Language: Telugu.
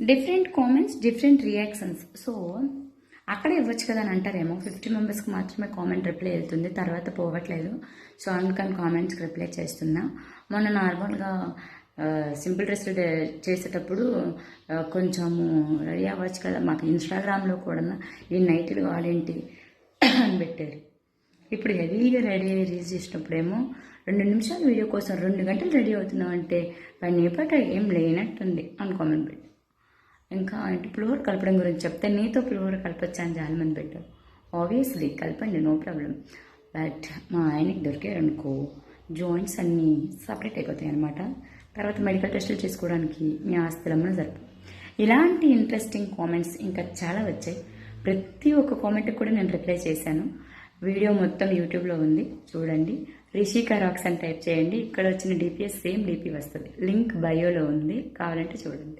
Different comments, different reactions. So అక్కడే ఇవ్వచ్చు కదా అని అంటారేమో. 50 మెంబర్స్కి మాత్రమే కామెంట్ రిప్లై వెళ్తుంది, తర్వాత పోవట్లేదు. సో అందుకని కామెంట్స్కి రిప్లై చేస్తున్నా. మొన్న నార్మల్గా సింపుల్ డ్రెస్ చేసేటప్పుడు కొంచెము రెడీ అవ్వచ్చు కదా, మాకు ఇన్స్టాగ్రామ్లో కూడా ఈ నైట్లు కావాలేంటి అని పెట్టారు. ఇప్పుడు హెవీగా రెడీ అయ్యి రీల్స్ చేసినప్పుడేమో 2 నిమిషాల వీడియో కోసం 2 గంటలు రెడీ అవుతున్నాం అంటే పని పాట ఏం లేనట్టుంది అని కామెంట్ పెట్టారు. ఇంకా అంటే పులిహోర కలపడం గురించి చెప్తే నీతో పులిహోర కలపచ్చా అని చాలా మంది పెట్టారు. ఆబ్వియస్లీ కలపండి, నో ప్రాబ్లం. బట్ మా ఆయనకి దొరికారు అనుకో జాయింట్స్ అన్నీ సపరేట్ అయిపోతాయి అనమాట. తర్వాత మెడికల్ టెస్టులు చేసుకోవడానికి మీ ఆస్తులమ్మని జరుపు. ఇలాంటి ఇంట్రెస్టింగ్ కామెంట్స్ ఇంకా చాలా వచ్చాయి. ప్రతి ఒక్క కామెంట్కి కూడా నేను రిప్లై చేశాను. వీడియో మొత్తం యూట్యూబ్లో ఉంది, చూడండి. రిషికా రాక్స్ అని టైప్ చేయండి, ఇక్కడ వచ్చిన డిపిఎస్ సేమ్ డిపి వస్తుంది. లింక్ బయోలో ఉంది, కావాలంటే చూడండి.